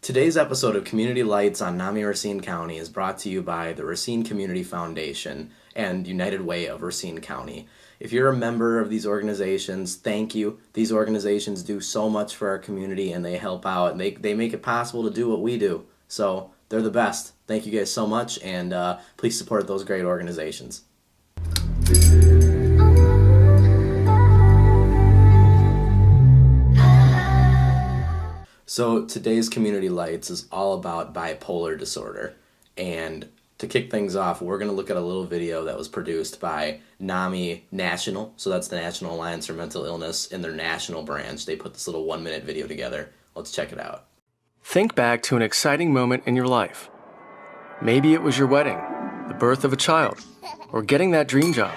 Today's episode of Community Lights on NAMI Racine County is brought to you by the Racine Community Foundation and United Way of Racine County. If you're a member of these organizations, thank you. These organizations do so much for our community and they help out and they make it possible to do what we do. So they're the best. Thank you guys so much, and please support those great organizations. So today's Community Lights is all about bipolar disorder, and to kick things off, we're going to look at a little video that was produced by NAMI National, so that's the National Alliance for Mental Illness in their national branch. They put this little 1-minute video together. Let's check it out. Think back to an exciting moment in your life. Maybe it was your wedding, the birth of a child, or getting that dream job.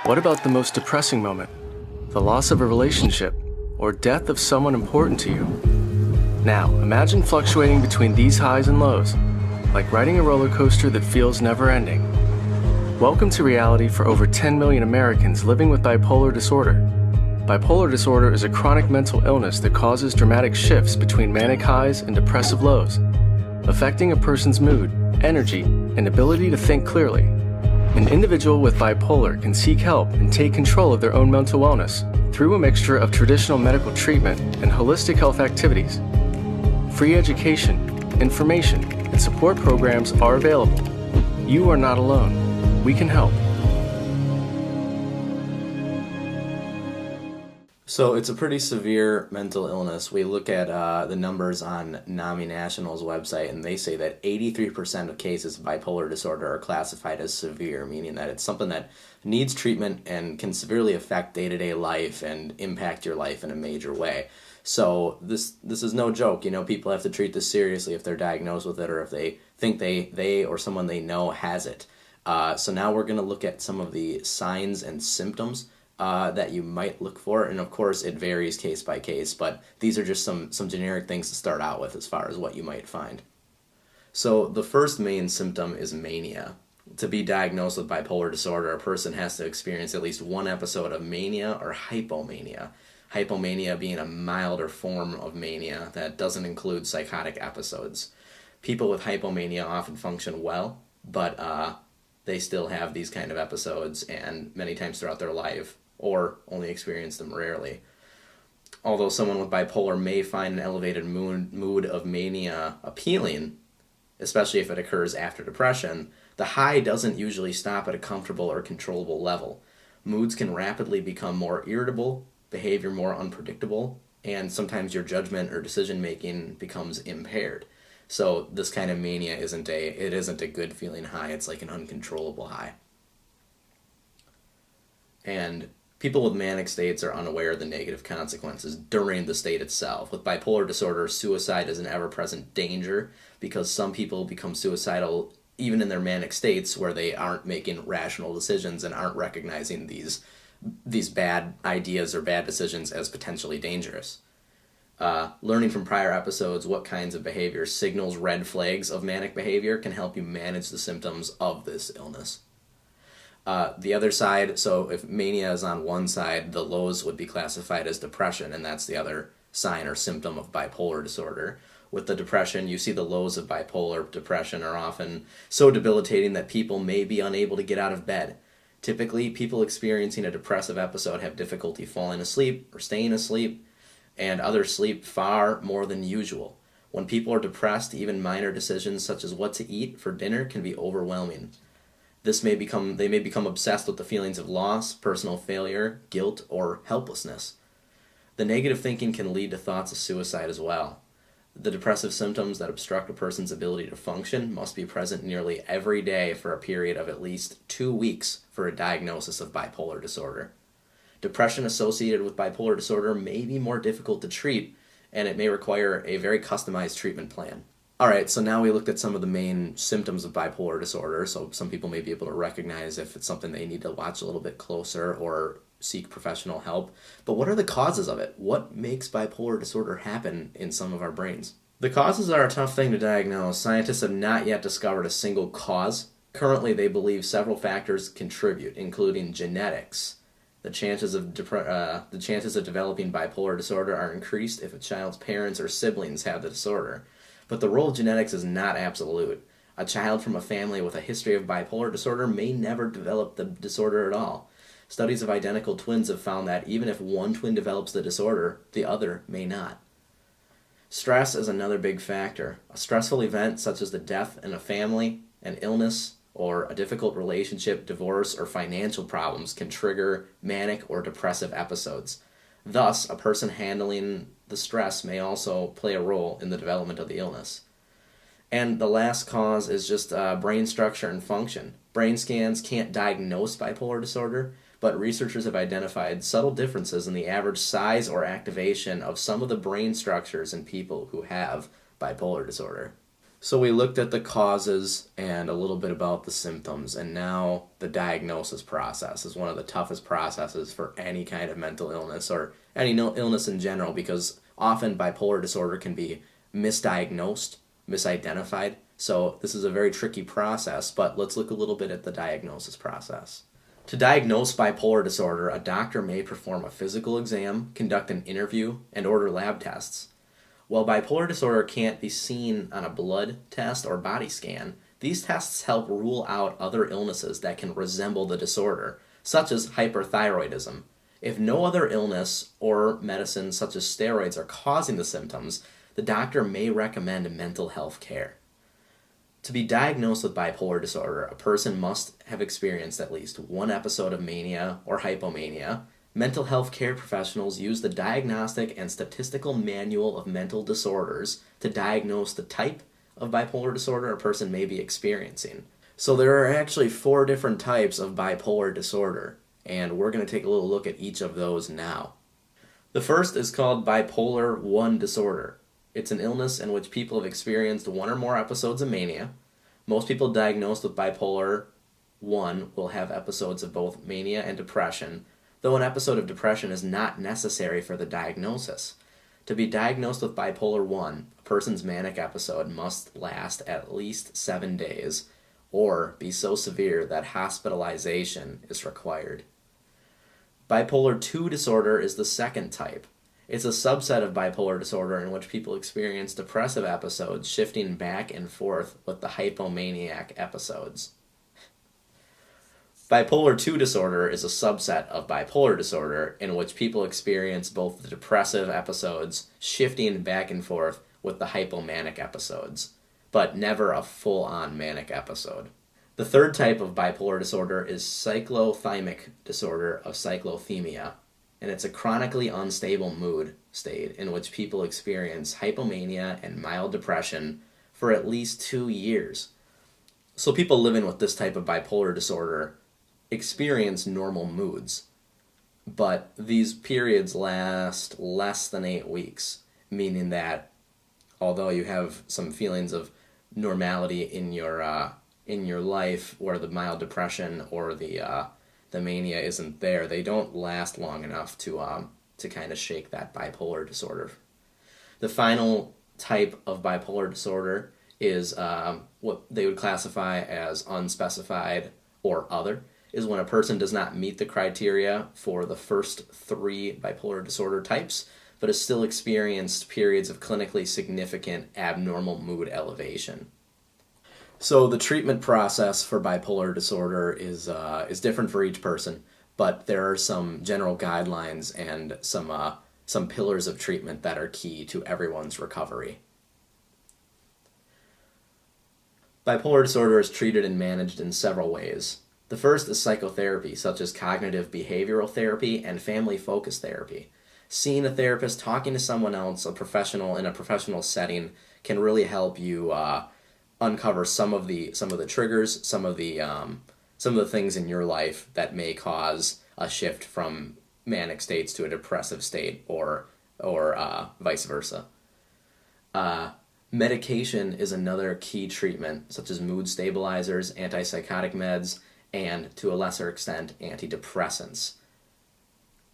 What about the most depressing moment? The loss of a relationship, or death of someone important to you? Now, imagine fluctuating between these highs and lows, like riding a roller coaster that feels never-ending. Welcome to reality for over 10 million Americans living with bipolar disorder. Bipolar disorder is a chronic mental illness that causes dramatic shifts between manic highs and depressive lows, affecting a person's mood, energy, and ability to think clearly. An individual with bipolar can seek help and take control of their own mental wellness through a mixture of traditional medical treatment and holistic health activities. Free education, information, and support programs are available. You are not alone. We can help. So it's a pretty severe mental illness. We look at the numbers on NAMI National's website, and they say that 83% of cases of bipolar disorder are classified as severe, meaning that it's something that needs treatment and can severely affect day-to-day life and impact your life in a major way. So this is no joke. You know, people have to treat this seriously if they're diagnosed with it or if they think they or someone they know has it. So now we're going to look at some of the signs and symptoms that you might look for, and of course it varies case by case, but these are just some generic things to start out with as far as what you might find. So the first main symptom is mania. To be diagnosed with bipolar disorder, a person has to experience at least one episode of mania or hypomania. Hypomania being a milder form of mania that doesn't include psychotic episodes. People with hypomania often function well, but they still have these kind of episodes and many times throughout their life, or only experience them rarely. Although someone with bipolar may find an elevated mood of mania appealing, especially if it occurs after depression, the high doesn't usually stop at a comfortable or controllable level. Moods can rapidly become more irritable, behavior more unpredictable, and sometimes your judgment or decision making becomes impaired. So this kind of mania isn't a good feeling high. It's like an uncontrollable high. And people with manic states are unaware of the negative consequences during the state itself. With bipolar disorder, suicide is an ever-present danger because some people become suicidal even in their manic states where they aren't making rational decisions and aren't recognizing these bad ideas or bad decisions as potentially dangerous. Learning from prior episodes what kinds of behavior signals red flags of manic behavior can help you manage the symptoms of this illness. The other side, so if mania is on one side, the lows would be classified as depression, and that's the other sign or symptom of bipolar disorder. With the depression, you see the lows of bipolar depression are often so debilitating that people may be unable to get out of bed. Typically, people experiencing a depressive episode have difficulty falling asleep or staying asleep, and others sleep far more than usual. When people are depressed, even minor decisions such as what to eat for dinner can be overwhelming. They may become obsessed with the feelings of loss, personal failure, guilt, or helplessness. The negative thinking can lead to thoughts of suicide as well. The depressive symptoms that obstruct a person's ability to function must be present nearly every day for a period of at least 2 weeks for a diagnosis of bipolar disorder. Depression associated with bipolar disorder may be more difficult to treat, and it may require a very customized treatment plan. Alright, so now we looked at some of the main symptoms of bipolar disorder, so some people may be able to recognize if it's something they need to watch a little bit closer or seek professional help. But what are the causes of it? What makes bipolar disorder happen in some of our brains? The causes are a tough thing to diagnose. Scientists have not yet discovered a single cause. Currently, they believe several factors contribute, including genetics. The chances of developing bipolar disorder are increased if a child's parents or siblings have the disorder. But the role of genetics is not absolute. A child from a family with a history of bipolar disorder may never develop the disorder at all. Studies of identical twins have found that even if one twin develops the disorder, the other may not. Stress is another big factor. A stressful event such as the death in a family, an illness, or a difficult relationship, divorce, or financial problems can trigger manic or depressive episodes. Thus, a person handling the stress may also play a role in the development of the illness. And the last cause is just brain structure and function. Brain scans can't diagnose bipolar disorder, but researchers have identified subtle differences in the average size or activation of some of the brain structures in people who have bipolar disorder. So we looked at the causes and a little bit about the symptoms, and now the diagnosis process is one of the toughest processes for any kind of mental illness or any illness in general, because often bipolar disorder can be misdiagnosed, misidentified. So this is a very tricky process, but let's look a little bit at the diagnosis process. To diagnose bipolar disorder, a doctor may perform a physical exam, conduct an interview, and order lab tests. While bipolar disorder can't be seen on a blood test or body scan, these tests help rule out other illnesses that can resemble the disorder, such as hyperthyroidism. If no other illness or medicine such as steroids are causing the symptoms, the doctor may recommend mental health care. To be diagnosed with bipolar disorder, a person must have experienced at least one episode of mania or hypomania. Mental health care professionals use the Diagnostic and Statistical Manual of Mental Disorders to diagnose the type of bipolar disorder a person may be experiencing. So there are actually 4 different types of bipolar disorder, and we're going to take a little look at each of those now. The first is called bipolar 1 disorder. It's an illness in which people have experienced one or more episodes of mania. Most people diagnosed with bipolar 1 will have episodes of both mania and depression, though an episode of depression is not necessary for the diagnosis. To be diagnosed with bipolar 1, a person's manic episode must last at least 7 days or be so severe that hospitalization is required. Bipolar 2 disorder is the second type. It's a subset of bipolar disorder in which people experience depressive episodes shifting back and forth with the hypomaniac episodes. Bipolar 2 disorder is a subset of bipolar disorder in which people experience both the depressive episodes shifting back and forth with the hypomanic episodes, but never a full-on manic episode. The third type of bipolar disorder is cyclothymic disorder of cyclothymia, and it's a chronically unstable mood state in which people experience hypomania and mild depression for at least 2 years. So people living with this type of bipolar disorder experience normal moods, but these periods last less than 8 weeks, meaning that although you have some feelings of normality in your life where the mild depression or the mania isn't there, they don't last long enough to kind of shake that bipolar disorder. The final type of bipolar disorder is what they would classify as unspecified or other, is when a person does not meet the criteria for the first 3 bipolar disorder types, but has still experienced periods of clinically significant abnormal mood elevation. So the treatment process for bipolar disorder is different for each person, but there are some general guidelines and some pillars of treatment that are key to everyone's recovery. Bipolar disorder is treated and managed in several ways. The first is psychotherapy, such as cognitive behavioral therapy and family-focused therapy. Seeing a therapist, talking to someone else, a professional in a professional setting, can really help you uncover some of the triggers, some of the things in your life that may cause a shift from manic states to a depressive state, or vice versa. Medication is another key treatment, such as mood stabilizers, antipsychotic meds, and to a lesser extent, antidepressants.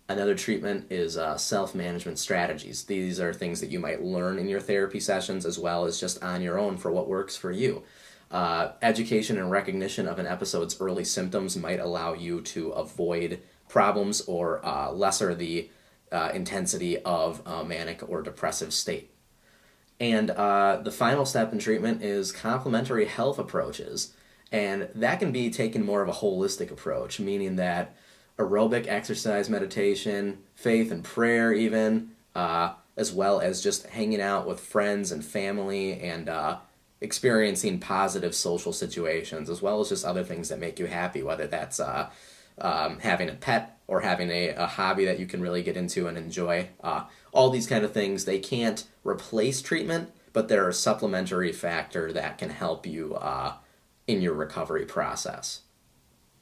Another treatment is self-management strategies. These are things that you might learn in your therapy sessions as well as just on your own for what works for you. Education and recognition of an episode's early symptoms might allow you to avoid problems or lesser the intensity of a manic or depressive state. And the final step in treatment is complementary health approaches. And that can be taken more of a holistic approach, meaning that aerobic exercise, meditation, faith and prayer, even, as well as just hanging out with friends and family and experiencing positive social situations, as well as just other things that make you happy, whether that's having a pet or having a hobby that you can really get into and enjoy. All these kind of things, they can't replace treatment, but they're a supplementary factor that can help you in your recovery process.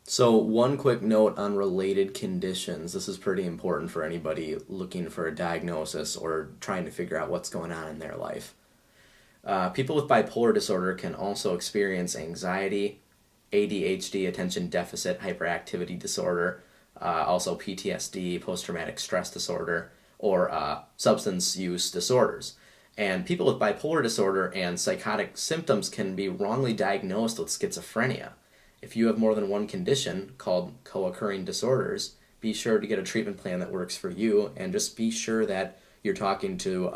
So one quick note on related conditions. This is pretty important for anybody looking for a diagnosis or trying to figure out what's going on in their life. People with bipolar disorder can also experience anxiety, ADHD, attention deficit hyperactivity disorder, also PTSD, post-traumatic stress disorder, or substance use disorders. And people with bipolar disorder and psychotic symptoms can be wrongly diagnosed with schizophrenia. If you have more than one condition called co-occurring disorders, be sure to get a treatment plan that works for you, and just be sure that you're talking to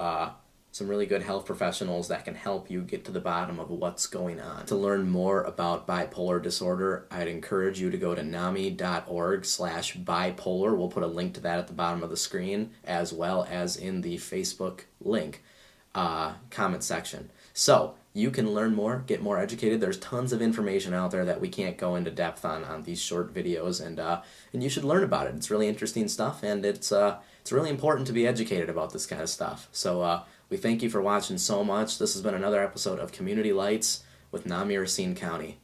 some really good health professionals that can help you get to the bottom of what's going on. To learn more about bipolar disorder, I'd encourage you to go to nami.org/bipolar. We'll put a link to that at the bottom of the screen, as well as in the Facebook link comment section. So you can learn more, get more educated. There's tons of information out there that we can't go into depth on these short videos, and you should learn about it. It's really interesting stuff, and it's really important to be educated about this kind of stuff. So we thank you for watching so much. This has been another episode of Community Lights with NAMI Racine County.